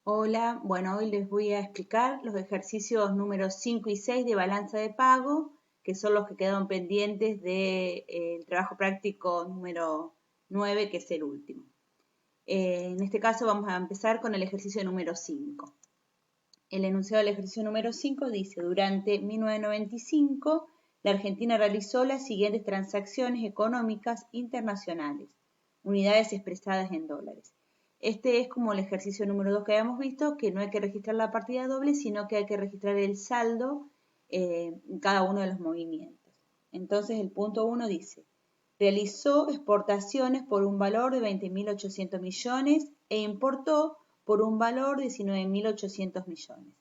Hola, bueno, hoy les voy a explicar los ejercicios número 5 y 6 de balanza de pago, que son los que quedaron pendientes del trabajo práctico número 9, que es el último. En este caso vamos a empezar con el ejercicio número 5. El enunciado del ejercicio número 5 dice: durante 1995, la Argentina realizó las siguientes transacciones económicas internacionales, unidades expresadas en dólares. Este es como el ejercicio número 2 que habíamos visto, que no hay que registrar la partida doble, sino que hay que registrar el saldo en cada uno de los movimientos. Entonces el punto 1 dice: realizó exportaciones por un valor de 20.800 millones e importó por un valor de 19.800 millones.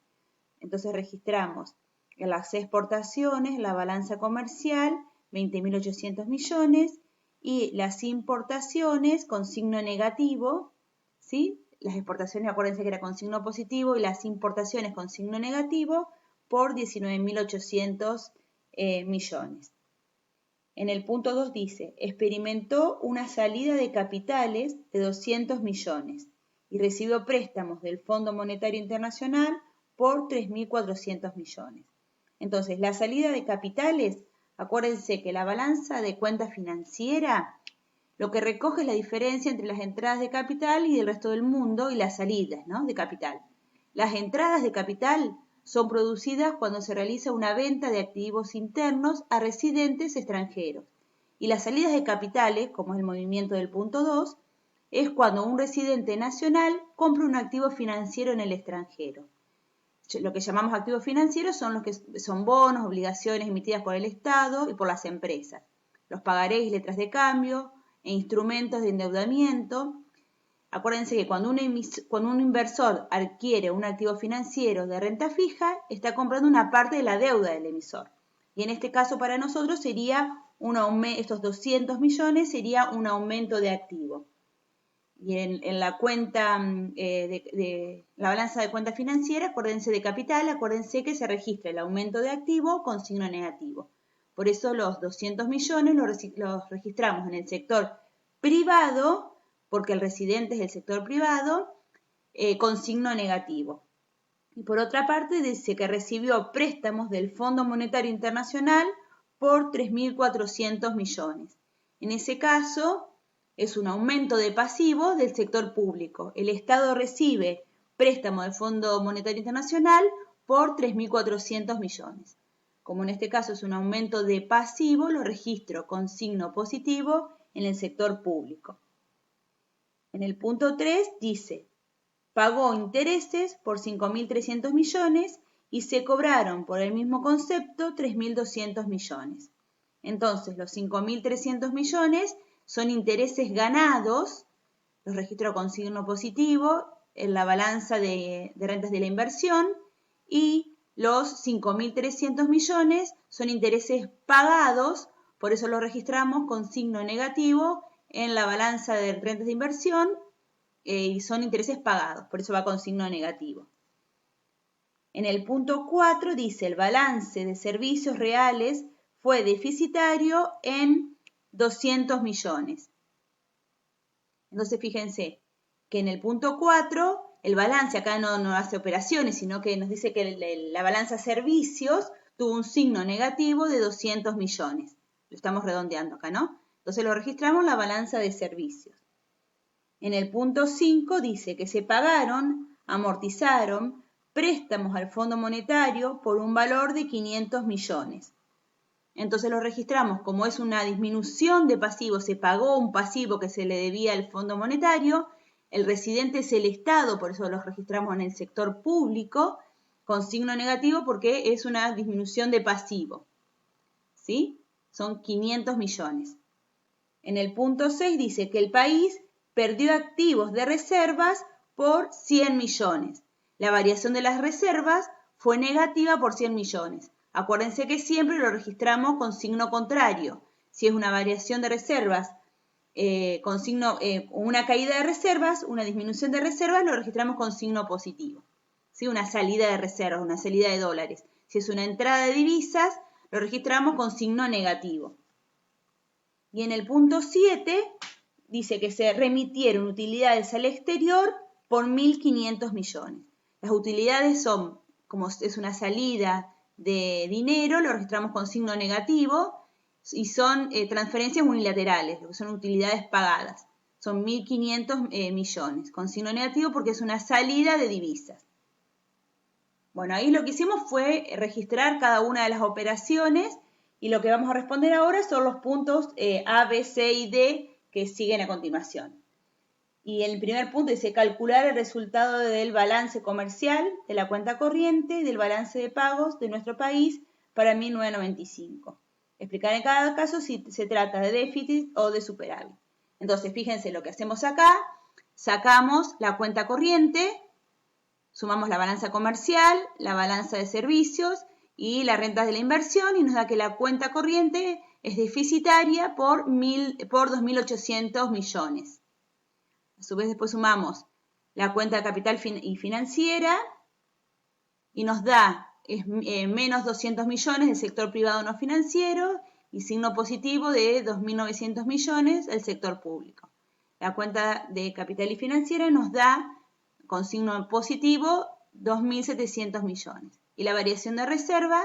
Entonces registramos en las exportaciones, la balanza comercial, 20.800 millones, y las importaciones con signo negativo, ¿sí? Las exportaciones, acuérdense que era con signo positivo, y las importaciones con signo negativo por 19.800 millones. En el punto 2 dice: experimentó una salida de capitales de 200 millones y recibió préstamos del Fondo Monetario Internacional por 3.400 millones. Entonces, la salida de capitales, acuérdense que la balanza de cuenta financiera lo que recoge es la diferencia entre las entradas de capital y del resto del mundo y las salidas, ¿no?, de capital. Las entradas de capital son producidas cuando se realiza una venta de activos internos a residentes extranjeros. Y las salidas de capitales, como es el movimiento del punto 2, es cuando un residente nacional compra un activo financiero en el extranjero. Lo que llamamos activos financieros son los que son bonos, obligaciones emitidas por el Estado y por las empresas, los pagarés y letras de cambio e instrumentos de endeudamiento. Acuérdense que cuando un inversor adquiere un activo financiero de renta fija, está comprando una parte de la deuda del emisor. Y en este caso para nosotros sería estos 200 millones sería un aumento de activo. Y en la cuenta, la balanza de cuenta financiera, acuérdense de capital, acuérdense que se registra el aumento de activo con signo negativo. Por eso los 200 millones los registramos en el sector privado, porque el residente es el sector privado, con signo negativo. Y por otra parte dice que recibió préstamos del Fondo Monetario Internacional por 3.400 millones. En ese caso es un aumento de pasivos del sector público. El Estado recibe préstamo del Fondo Monetario Internacional por 3.400 millones. Como en este caso es un aumento de pasivo, lo registro con signo positivo en el sector público. En el punto 3 dice: pagó intereses por 5.300 millones y se cobraron por el mismo concepto 3.200 millones. Entonces, los 5.300 millones son intereses ganados, los registro con signo positivo en la balanza de rentas de la inversión, y los 5.300 millones son intereses pagados, por eso los registramos con signo negativo en la balanza de rentas de inversión, y son intereses pagados, por eso va con signo negativo. En el punto 4 dice: el balance de servicios reales fue deficitario en 200 millones. Entonces fíjense que en el punto 4 el balance acá no hace operaciones, sino que nos dice que la balanza servicios tuvo un signo negativo de 200 millones. Lo estamos redondeando acá, ¿no? Entonces lo registramos la balanza de servicios. En el punto 5 dice que se pagaron, amortizaron préstamos al Fondo Monetario por un valor de 500 millones. Entonces lo registramos como es una disminución de pasivos, se pagó un pasivo que se le debía al Fondo Monetario, el residente es el Estado, por eso lo registramos en el sector público con signo negativo porque es una disminución de pasivo, ¿sí? Son 500 millones. En el punto 6 dice que el país perdió activos de reservas por 100 millones. La variación de las reservas fue negativa por 100 millones. Acuérdense que siempre lo registramos con signo contrario. Si es una variación de reservas con signo, una caída de reservas, una disminución de reservas, lo registramos con signo positivo. ¿Sí? Una salida de reservas, una salida de dólares. Si es una entrada de divisas, lo registramos con signo negativo. Y en el punto 7 dice que se remitieron utilidades al exterior por 1.500 millones. Las utilidades son, como es una salida de dinero, lo registramos con signo negativo y son transferencias unilaterales, lo que son utilidades pagadas. Son 1.500 millones, con signo negativo porque es una salida de divisas. Bueno, ahí lo que hicimos fue registrar cada una de las operaciones y lo que vamos a responder ahora son los puntos A, B, C y D que siguen a continuación. Y el primer punto dice calcular el resultado del balance comercial, de la cuenta corriente y del balance de pagos de nuestro país para 1995. Explicar en cada caso si se trata de déficit o de superávit. Entonces, fíjense lo que hacemos acá. Sacamos la cuenta corriente, sumamos la balanza comercial, la balanza de servicios y las rentas de la inversión y nos da que la cuenta corriente es deficitaria por 2.800 millones. A su vez después sumamos la cuenta de capital y financiera y nos da menos 200 millones del sector privado no financiero y signo positivo de 2.900 millones del sector público. La cuenta de capital y financiera nos da con signo positivo 2.700 millones. Y la variación de reserva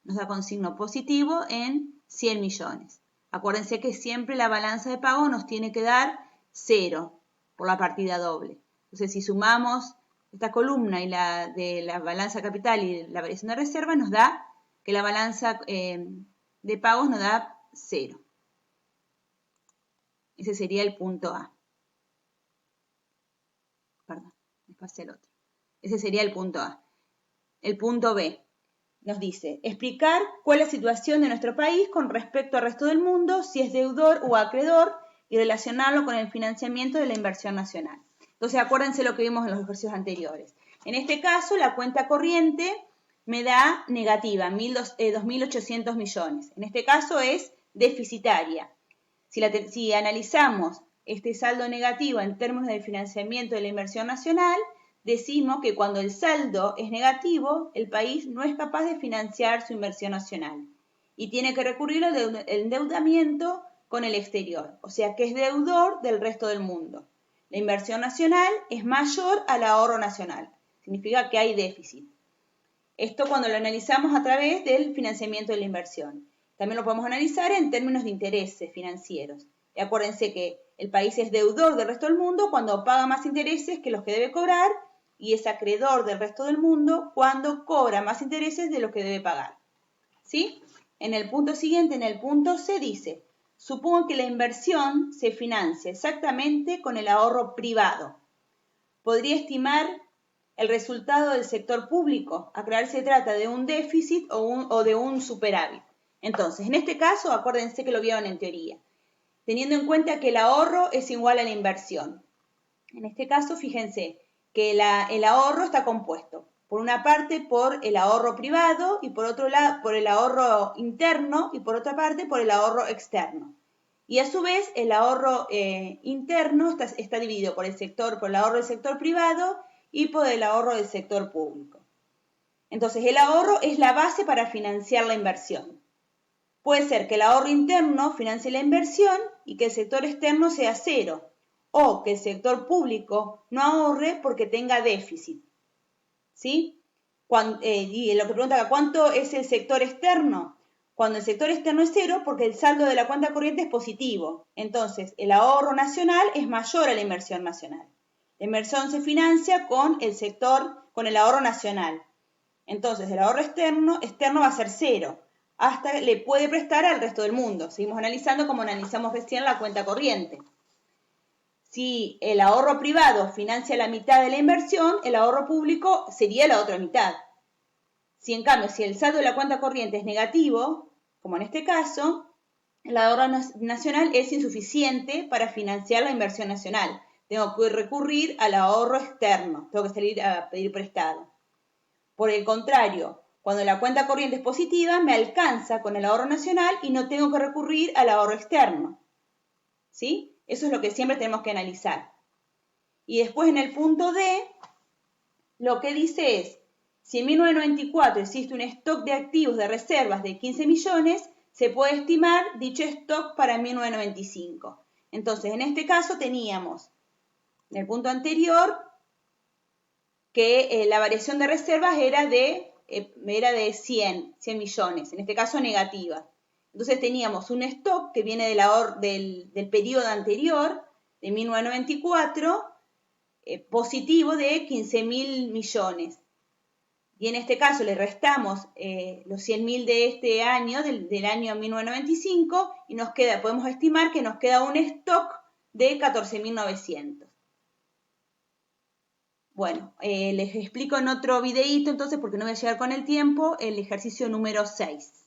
nos da con signo positivo en 100 millones. Acuérdense que siempre la balanza de pago nos tiene que dar 0 por la partida doble. Entonces, si sumamos esta columna y la de la balanza capital y la variación de reserva, nos da que la balanza de pagos nos da 0. Ese sería el punto A. Perdón, me pasé el otro. Ese sería el punto A. El punto B nos dice explicar cuál es la situación de nuestro país con respecto al resto del mundo, si es deudor o acreedor, y relacionarlo con el financiamiento de la inversión nacional. Entonces, acuérdense lo que vimos en los ejercicios anteriores. En este caso, la cuenta corriente me da negativa, 2.800 millones. En este caso es deficitaria. Si analizamos este saldo negativo en términos de financiamiento de la inversión nacional, decimos que cuando el saldo es negativo, el país no es capaz de financiar su inversión nacional y tiene que recurrir al endeudamiento con el exterior, o sea que es deudor del resto del mundo. La inversión nacional es mayor al ahorro nacional, significa que hay déficit. Esto cuando lo analizamos a través del financiamiento de la inversión. También lo podemos analizar en términos de intereses financieros. Y acuérdense que el país es deudor del resto del mundo cuando paga más intereses que los que debe cobrar y es acreedor del resto del mundo cuando cobra más intereses de los que debe pagar. ¿Sí? En el punto siguiente, en el punto C, dice: supongo que la inversión se financia exactamente con el ahorro privado. Podría estimar el resultado del sector público, aclarar si se trata de un déficit o de un superávit. Entonces, en este caso, acuérdense que lo vieron en teoría, teniendo en cuenta que el ahorro es igual a la inversión. En este caso, fíjense que el ahorro está compuesto, por una parte, por el ahorro privado y por otro lado, por el ahorro interno y por otra parte, por el ahorro externo. Y a su vez, el ahorro interno está dividido por el ahorro del sector privado y por el ahorro del sector público. Entonces, el ahorro es la base para financiar la inversión. Puede ser que el ahorro interno financie la inversión y que el sector externo sea 0, o que el sector público no ahorre porque tenga déficit. ¿Sí? Y lo que pregunta acá, ¿cuánto es el sector externo? Cuando el sector externo es 0, porque el saldo de la cuenta corriente es positivo. Entonces, el ahorro nacional es mayor a la inversión nacional. La inversión se financia con el ahorro nacional. Entonces, el ahorro externo va a ser 0. Hasta le puede prestar al resto del mundo. Seguimos analizando como analizamos recién la cuenta corriente. Si el ahorro privado financia la mitad de la inversión, el ahorro público sería la otra mitad. Si en cambio, si el saldo de la cuenta corriente es negativo, como en este caso, el ahorro nacional es insuficiente para financiar la inversión nacional. Tengo que recurrir al ahorro externo, tengo que salir a pedir prestado. Por el contrario, cuando la cuenta corriente es positiva, me alcanza con el ahorro nacional y no tengo que recurrir al ahorro externo. ¿Sí? Eso es lo que siempre tenemos que analizar. Y después en el punto D, lo que dice es, si en 1994 existe un stock de activos de reservas de 15 millones, se puede estimar dicho stock para 1995. Entonces, en este caso teníamos, en el punto anterior, que la variación de reservas era de 100 millones, en este caso negativa. Entonces teníamos un stock que viene del periodo anterior, de 1994, positivo de 15.000 millones. Y en este caso le restamos los 100.000 de este año, del año 1995, y podemos estimar que nos queda un stock de 14.900. Bueno, les explico en otro videíto entonces, porque no voy a llegar con el tiempo, el ejercicio número 6.